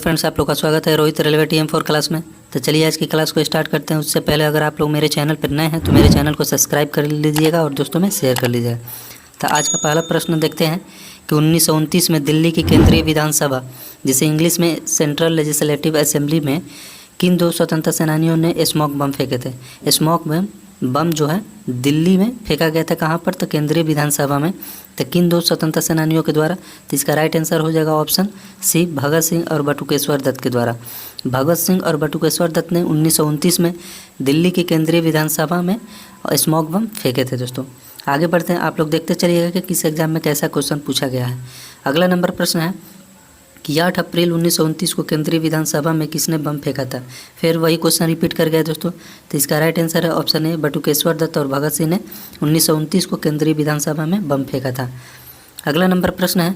Friends, आप लोग का स्वागत है रोहित रेलवे TM4 क्लास में। तो चलिए आज की क्लास को स्टार्ट करते हैं। उससे पहले अगर आप लोग मेरे चैनल पर नए हैं तो मेरे चैनल को सब्सक्राइब कर लीजिएगा और दोस्तों में शेयर कर लीजिएगा। तो आज का पहला प्रश्न देखते हैं कि 1929 में दिल्ली की केंद्रीय विधानसभा, जिसे इंग्लिश में सेंट्रल लेजिस्लेटिव असेंबली में, किन दो स्वतंत्रता सेनानियों ने स्मोक बम फेंके थे। स्मोक बम जो है दिल्ली में फेंका गया था, कहाँ पर? तो केंद्रीय विधानसभा में। तो किन दो स्वतंत्रता सेनानियों के द्वारा? तो इसका राइट आंसर हो जाएगा ऑप्शन सी, भगत सिंह और बटुकेश्वर दत्त के द्वारा। भगत सिंह और बटुकेश्वर दत्त ने 1929 में दिल्ली की केंद्रीय विधानसभा में स्मोक बम फेंके थे। दोस्तों आगे बढ़ते हैं, आप लोग देखते चलिएगा कि किस एग्जाम में कैसा क्वेश्चन पूछा गया है। अगला नंबर प्रश्न है कि 8 अप्रैल 1929 को केंद्रीय विधानसभा में किसने बम फेंका था। फिर वही क्वेश्चन रिपीट कर गया दोस्तों। तो इसका राइट आंसर है ऑप्शन ए, बटुकेश्वर दत्त और भगत सिंह ने 1929 को केंद्रीय विधानसभा में बम फेंका था। अगला नंबर प्रश्न है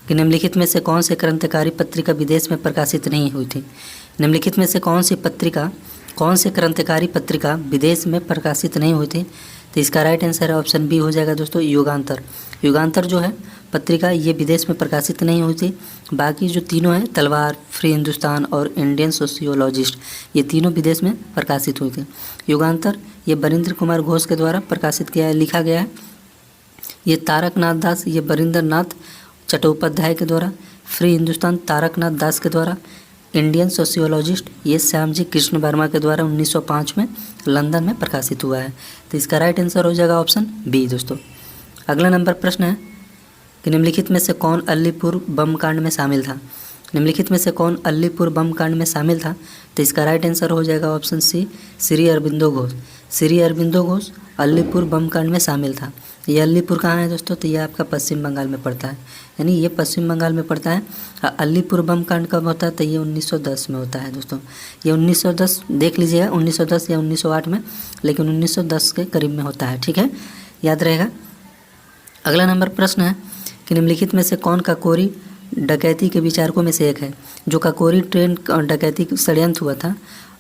कि निम्नलिखित में से कौन सी क्रांतिकारी पत्रिका विदेश में प्रकाशित नहीं हुई थी। निम्नलिखित में से कौन सी क्रांतिकारी पत्रिका विदेश में प्रकाशित नहीं हुई थी। तो इसका राइट आंसर है ऑप्शन बी हो जाएगा दोस्तों, युगांतर। युगांतर जो है पत्रिका, ये विदेश में प्रकाशित नहीं हुई थी। बाकी जो तीनों हैं, तलवार, फ्री हिंदुस्तान और इंडियन सोशियोलॉजिस्ट, ये तीनों विदेश में प्रकाशित हुई थी। युगांतर ये बरिंद्र कुमार घोष के द्वारा प्रकाशित लिखा गया है। ये तारकनाथ दास, ये बरिंद्र नाथ चट्टोपाध्याय के द्वारा। फ्री हिंदुस्तान तारकनाथ दास के द्वारा। इंडियन सोशियोलॉजिस्ट ये श्यामजी कृष्ण वर्मा के द्वारा 1905 में लंदन में प्रकाशित हुआ है। तो इसका राइट आंसर हो जाएगा ऑप्शन बी दोस्तों। अगला नंबर प्रश्न है कि निम्नलिखित में से कौन अलीपुर बम कांड में शामिल था। निम्नलिखित में से कौन अलीपुर बम कांड में शामिल था। तो इसका राइट आंसर हो जाएगा ऑप्शन सी, श्री अरबिंदो घोष। श्री अरबिंदो घोष अलीपुर बम कांड में शामिल था। ये अलीपुर कहाँ है दोस्तों? तो ये आपका पश्चिम बंगाल में पड़ता है, यानी ये पश्चिम बंगाल में पड़ता है। अलीपुर बम कांड कब होता है? तो ये 1910 में होता है दोस्तों। ये 1910 देख लीजिएगा, 1910 या 1908 में, लेकिन 1910 के करीब में होता है, ठीक है, याद रहेगा। अगला नंबर प्रश्न है कि निम्नलिखित में से कौन काकोरी डकैती के विचारकों में से एक है। जो काकोरी ट्रेन डकैती षड्यंत्र हुआ था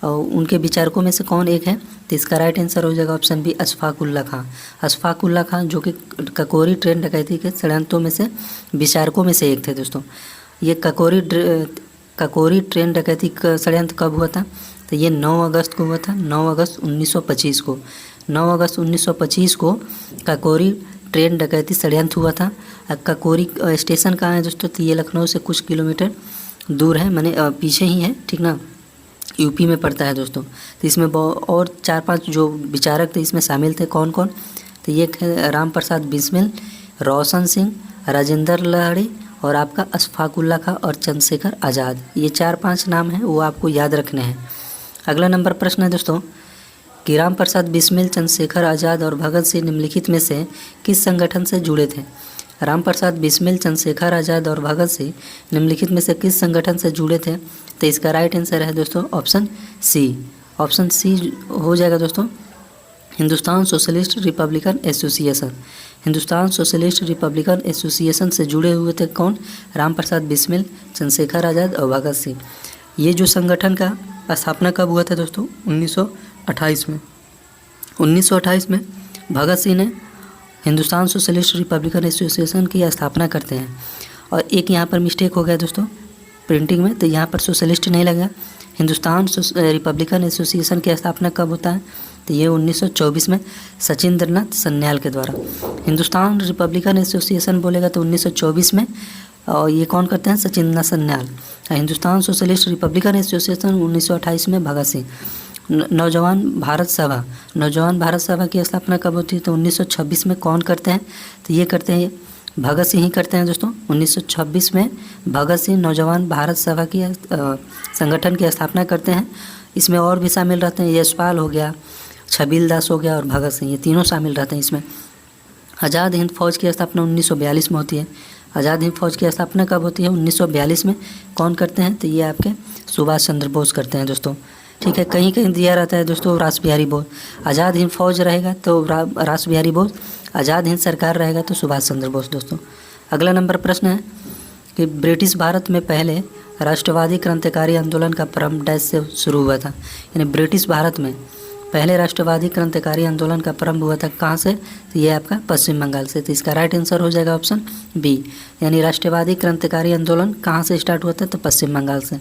और उनके विचारकों में से कौन एक है। तो इसका राइट आंसर हो जाएगा ऑप्शन बी, अशफाक उल्ला खां। अशफाक उल्ला खां जो कि काकोरी ट्रेन डकैती के षड्यंत्रों में से विचारकों में से एक थे दोस्तों। ये काकोरी ट्रेन डकैती का षड्यंत्र कब हुआ था? तो ये 9 अगस्त को हुआ था, 9 अगस्त 1925 को। 9 अगस्त 1925 को काकोरी ट्रेन डकैती षड्यंत्र हुआ था। काकोरी स्टेशन कहाँ है दोस्तों? तो ये लखनऊ से कुछ किलोमीटर दूर है, माने पीछे ही है, ठीक ना, यूपी में पड़ता है दोस्तों। तो इसमें और 4-5 जो विचारक थे इसमें शामिल थे, कौन कौन? तो ये राम प्रसाद बिस्मिल, रोशन सिंह, राजेंद्र लहड़ी और आपका अशफाक उल्ला खां और चंद्रशेखर आज़ाद। ये 4-5 नाम हैं, वो आपको याद रखने हैं। अगला नंबर प्रश्न है दोस्तों कि राम प्रसाद बिस्मिल, चंद्रशेखर आज़ाद और भगत सिंह निम्नलिखित में से किस संगठन से जुड़े थे। राम प्रसाद बिस्मिल, चंद्रशेखर आज़ाद और भगत सिंह निम्नलिखित में से किस संगठन से जुड़े थे। तो इसका राइट आंसर है दोस्तों ऑप्शन सी। ऑप्शन सी हो जाएगा दोस्तों, Hindustan socialist Republican association. Hindustan socialist Republican association से जुड़े हुए थे कौन? राम प्रसाद बिस्मिल, चंद्रशेखर आज़ाद और भगत सिंह। ये जो संगठन का स्थापना कब हुआ था दोस्तों? 1928 में। 1928 में भगत सिंह ने हिंदुस्तान सोशलिस्ट रिपब्लिकन एसोसिएशन की स्थापना करते हैं। और एक यहाँ पर मिस्टेक हो गया दोस्तों प्रिंटिंग में, तो यहाँ पर सोशलिस्ट नहीं लगा। हिंदुस्तान रिपब्लिकन एसोसिएशन की स्थापना कब होता है? तो ये 1924 में सचिंद्रनाथ सन्याल के द्वारा। हिंदुस्तान रिपब्लिकन एसोसिएशन बोलेगा तो 1924 में, और ये कौन करते हैं? Sachindranath Sanyal. Hindustan socialist Republican association 1928 में भगत सिंह। नौजवान भारत सभा की स्थापना कब होती है? तो 1926 में कौन करते हैं? तो ये करते हैं भगत सिंह ही करते हैं दोस्तों। 1926 में भगत सिंह नौजवान भारत सभा की संगठन की स्थापना करते हैं। इसमें और भी शामिल रहते हैं, यशपाल हो गया, छबील दास हो गया और भगत सिंह, ये तीनों शामिल रहते हैं इसमें। आज़ाद हिंद फौज की स्थापना 1942 में होती है। आज़ाद हिंद फौज की स्थापना कब होती है? 1942 में। कौन करते हैं? तो ये आपके सुभाष चंद्र बोस करते हैं दोस्तों, ठीक है। कहीं कहीं दिया रहता है दोस्तों रास बिहारी बोस। आज़ाद हिंद फौज रहेगा तो रास बिहारी बोस, आज़ाद हिंद सरकार रहेगा तो सुभाष चंद्र बोस दोस्तों। अगला नंबर प्रश्न है कि ब्रिटिश भारत में पहले राष्ट्रवादी क्रांतिकारी आंदोलन का प्रारंभ डैश से शुरू हुआ था। यानी ब्रिटिश भारत में पहले राष्ट्रवादी क्रांतिकारी आंदोलन का प्रारंभ हुआ था कहाँ से? तो ये आपका पश्चिम बंगाल से। तो इसका राइट आंसर हो जाएगा ऑप्शन बी, यानी राष्ट्रवादी क्रांतिकारी आंदोलन कहाँ से स्टार्ट हुआ था? तो पश्चिम बंगाल से।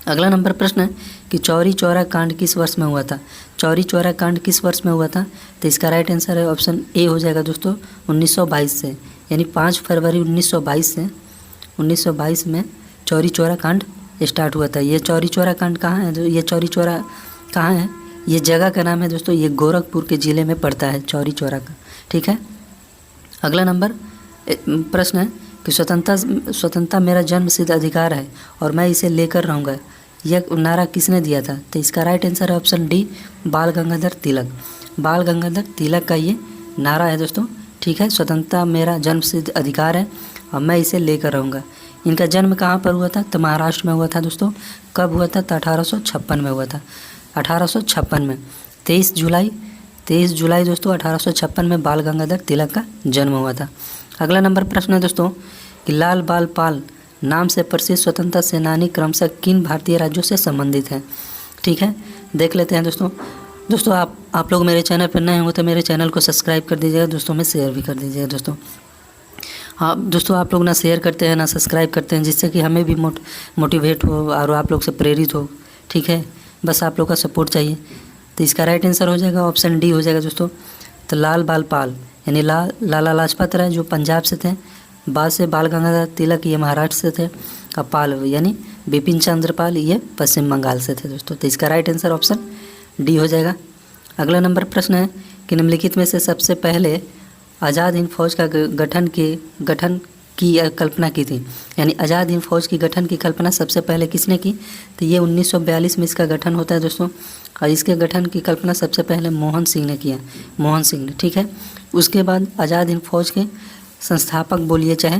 अगला नंबर प्रश्न है कि चौरी चौरा कांड किस वर्ष में हुआ था। चौरी चौरा कांड किस वर्ष में हुआ था, तो इसका राइट आंसर है ऑप्शन ए हो जाएगा दोस्तों 1922 से, यानी 5 फरवरी 1922 से 1922 में चौरी चौरा कांड स्टार्ट हुआ था। ये चौरी चौरा कांड कहाँ है, ये चौरी चौरा कहाँ है, ये जगह का नाम है दोस्तों, ये गोरखपुर के ज़िले में पड़ता है चौरी चौरा का। ठीक है, अगला नंबर प्रश्न है कि स्वतंत्रता मेरा जन्मसिद्ध अधिकार है और मैं इसे लेकर रहूँगा, यह नारा किसने दिया था, तो इसका राइट आंसर है ऑप्शन डी बाल गंगाधर तिलक। बाल गंगाधर तिलक का ये नारा है दोस्तों। ठीक है, स्वतंत्रता मेरा जन्मसिद्ध अधिकार है और मैं इसे लेकर रहूँगा। इनका जन्म कहाँ पर हुआ था, तो महाराष्ट्र में हुआ था दोस्तों। कब हुआ था, तो 1856 में हुआ था, 1856 में 23 जुलाई दोस्तों 1856 में बाल गंगाधर तिलक का जन्म हुआ था। अगला नंबर प्रश्न है दोस्तों कि लाल बाल पाल नाम से प्रसिद्ध स्वतंत्रता सेनानी क्रमशः किन भारतीय राज्यों से संबंधित हैं। ठीक है, देख लेते हैं दोस्तों आप लोग मेरे चैनल पर नए होंगे तो मेरे चैनल को सब्सक्राइब कर दीजिएगा दोस्तों, में शेयर भी कर दीजिएगा दोस्तों। हाँ दोस्तों, आप लोग ना शेयर करते हैं ना सब्सक्राइब करते हैं, जिससे कि हमें भी मोटिवेट हो और आप लोग से प्रेरित हो। ठीक है, बस आप लोग का सपोर्ट चाहिए। तो इसका राइट आंसर हो जाएगा ऑप्शन डी हो जाएगा दोस्तों। तो लाल बाल पाल यानी लाला लाजपत राय जो पंजाब से थे, बाद से बाल गंगाधर तिलक ये महाराष्ट्र से थे, और पाल यानी बिपिन चंद्र पाल ये पश्चिम बंगाल से थे दोस्तों। तो इसका राइट आंसर ऑप्शन डी हो जाएगा। अगला नंबर प्रश्न है कि निम्नलिखित में से सबसे पहले आज़ाद हिंद फौज का गठन की कल्पना की थी, यानी आज़ाद हिंद फौज की गठन की कल्पना सबसे पहले किसने की, तो ये 1942 में इसका गठन होता है दोस्तों। और इसके गठन की कल्पना सबसे पहले मोहन सिंह ने किया, मोहन सिंह ने। ठीक है, उसके बाद आज़ाद हिंद फौज के संस्थापक बोलिए चाहे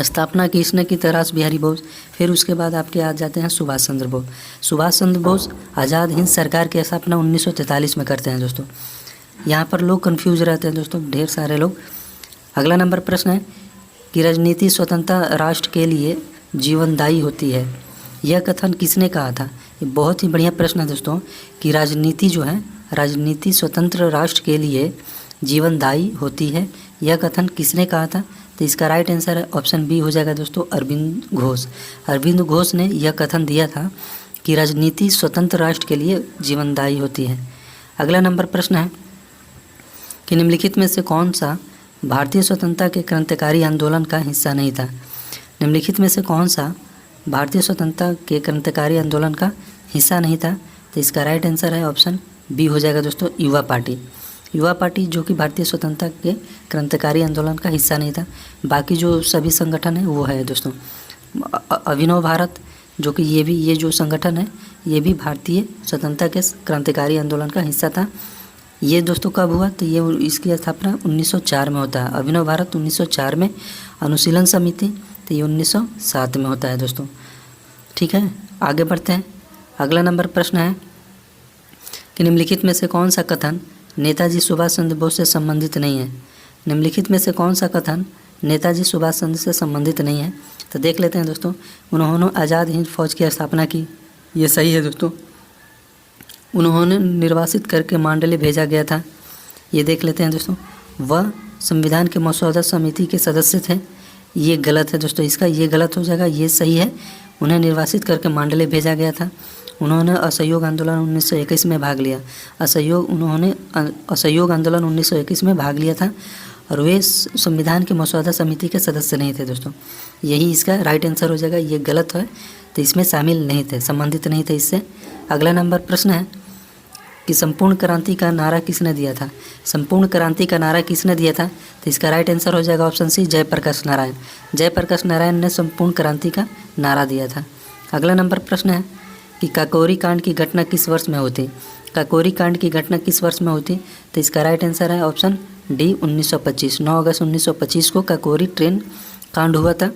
स्थापना की इसने की रास बिहारी बोस। फिर उसके बाद आपके आ जाते हैं सुभाष चंद्र बोस। सुभाष चंद्र बोस आज़ाद हिंद सरकार की स्थापना 1943 में करते हैं दोस्तों। यहाँ पर लोग कंफ्यूज रहते हैं दोस्तों, ढेर सारे लोग। अगला नंबर प्रश्न है कि राजनीति स्वतंत्रता राष्ट्र के लिए जीवनदायी होती है, यह कथन किसने कहा था। ये बहुत ही बढ़िया प्रश्न है दोस्तों कि राजनीति जो है, राजनीति स्वतंत्र राष्ट्र के लिए जीवनदायी होती है, यह कथन किसने कहा था, तो इसका राइट आंसर है ऑप्शन बी हो जाएगा दोस्तों अरविंद घोष। अरविंद घोष ने यह कथन दिया था कि राजनीति स्वतंत्र राष्ट्र के लिए जीवनदायी होती है। अगला नंबर प्रश्न है कि निम्नलिखित में से कौन सा भारतीय स्वतंत्रता के क्रांतिकारी आंदोलन का हिस्सा नहीं था। निम्नलिखित में से कौन सा भारतीय स्वतंत्रता के क्रांतिकारी आंदोलन का हिस्सा नहीं था, तो इसका राइट आंसर है ऑप्शन बी हो जाएगा दोस्तों युवा पार्टी। युवा पार्टी जो कि भारतीय स्वतंत्रता के क्रांतिकारी आंदोलन का हिस्सा नहीं था। बाकी जो सभी संगठन है वो है दोस्तों अभिनव भारत, जो कि ये जो संगठन है ये भी भारतीय स्वतंत्रता के क्रांतिकारी आंदोलन का हिस्सा था। ये दोस्तों कब हुआ, तो ये इसकी स्थापना 1904 में होता है। अभिनव भारत 1904 में, अनुशीलन समिति तो ये 1907 में होता है दोस्तों। ठीक है, आगे बढ़ते हैं। अगला नंबर प्रश्न है कि निम्नलिखित में से कौन सा कथन नेताजी सुभाष चंद्र बोस से संबंधित नहीं है। निम्नलिखित में से कौन सा कथन नेताजी सुभाष चंद्र से संबंधित नहीं है, तो देख लेते हैं दोस्तों। उन्होंने आज़ाद हिंद फौज की स्थापना की, ये सही है दोस्तों। उन्होंने निर्वासित करके मांडले भेजा गया था, ये देख लेते हैं दोस्तों। वह संविधान के मसौदा समिति के सदस्य थे, ये गलत है दोस्तों, इसका ये गलत हो जाएगा, ये सही है। उन्हें निर्वासित करके मांडले भेजा गया था। उन्होंने असहयोग आंदोलन 1921 में भाग लिया। उन्होंने असहयोग आंदोलन 1921 में भाग लिया था और वे संविधान के मसौदा समिति के सदस्य नहीं थे दोस्तों। यही इसका राइट आंसर हो जाएगा, ये गलत है तो इसमें शामिल नहीं थे, संबंधित नहीं थे इससे। अगला नंबर प्रश्न है कि संपूर्ण क्रांति का नारा किसने दिया था। संपूर्ण क्रांति का नारा किसने दिया था, तो इसका राइट आंसर हो जाएगा ऑप्शन सी जयप्रकाश नारायण। जयप्रकाश नारायण ने संपूर्ण क्रांति का नारा दिया था। अगला नंबर प्रश्न है कि काकोरी कांड की घटना किस वर्ष में होती। काकोरी कांड की घटना किस वर्ष में होती, तो इसका राइट आंसर है ऑप्शन डी 1925। 9 अगस्त 1925 को काकोरी ट्रेन कांड हुआ था।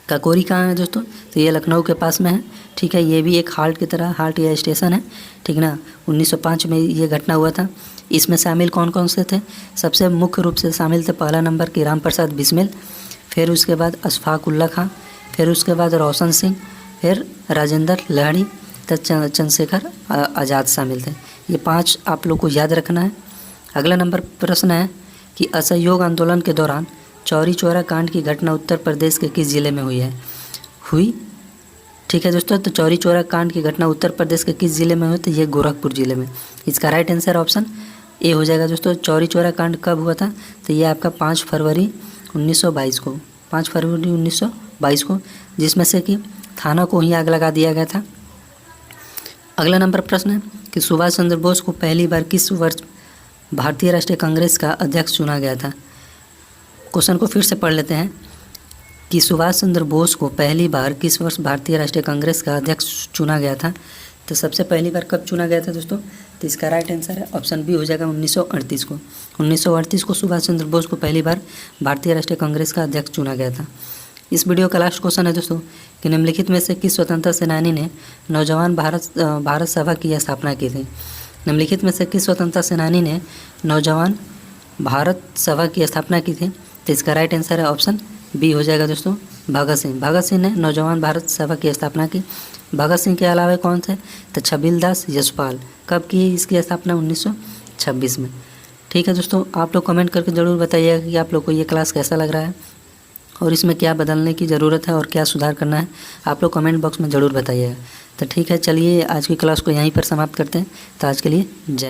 काकोरी कहाँ है दोस्तों, तो ये लखनऊ के पास में है। ठीक है, ये भी एक हाल्ट की तरह हाल्ट या स्टेशन है, ठीक ना। 1905 में ये घटना हुआ था। इसमें शामिल कौन कौन से थे, सबसे मुख्य रूप से शामिल थे पहला नंबर की राम प्रसाद बिस्मिल, फिर उसके बाद अशफाक उल्ला खां, फिर उसके बाद रोशन सिंह, फिर राजेंद्र लहड़ी तथा चंद्रशेखर आज़ाद शामिल थे। ये 5 आप लोग को याद रखना है। अगला नंबर प्रश्न है कि असहयोग आंदोलन के दौरान चौरी चौरा कांड की घटना उत्तर प्रदेश के किस जिले में हुई है। ठीक है दोस्तों, तो चौरी चौरा कांड की घटना उत्तर प्रदेश के किस जिले में हुई? तो ये गोरखपुर जिले में। इसका राइट आंसर ऑप्शन ए हो जाएगा दोस्तों। चौरी चौरा कांड कब हुआ था? तो ये आपका 5 फरवरी 1922 को, 5 फरवरी 1922 को, जिसमें से कि थाना को ही आग लगा दिया गया था। अगला नंबर प्रश्न है कि सुभाष चंद्र बोस को पहली बार किस वर्ष भारतीय राष्ट्रीय कांग्रेस का अध्यक्ष चुना गया था? क्वेश्चन को फिर से पढ़ लेते हैं कि सुभाष चंद्र बोस को पहली बार किस वर्ष भारतीय राष्ट्रीय कांग्रेस का अध्यक्ष चुना गया था? तो सबसे पहली बार कब चुना गया था दोस्तों? तो इसका राइट आंसर है ऑप्शन बी हो जाएगा 1938 को। 1938 को सुभाष चंद्र बोस को पहली बार भारतीय राष्ट्रीय कांग्रेस का अध्यक्ष चुना गया था। इस वीडियो का लास्ट क्वेश्चन है दोस्तों कि निम्नलिखित में से किस स्वतंत्रता सेनानी ने नौजवान भारत सभा की स्थापना की थी? निम्नलिखित में से किस स्वतंत्रता सेनानी ने नौजवान भारत सभा की स्थापना की थी? तो इसका राइट आंसर है ऑप्शन बी हो जाएगा दोस्तों, भगत सिंह। भगत सिंह ने नौजवान भारत सभा की स्थापना की। भगत सिंह के अलावा कौन थे? तो छबीलदास यशपाल। कब की इसकी स्थापना? 1926 में। ठीक है दोस्तों, आप लोग कमेंट करके ज़रूर बताइएगा कि आप लोग को ये क्लास कैसा लग रहा है और इसमें क्या बदलने की ज़रूरत है और क्या सुधार करना है, आप लोग कमेंट बॉक्स में ज़रूर बताइएगा। तो ठीक है, चलिए आज की क्लास को यहीं पर समाप्त करते हैं। तो आज के लिए जय।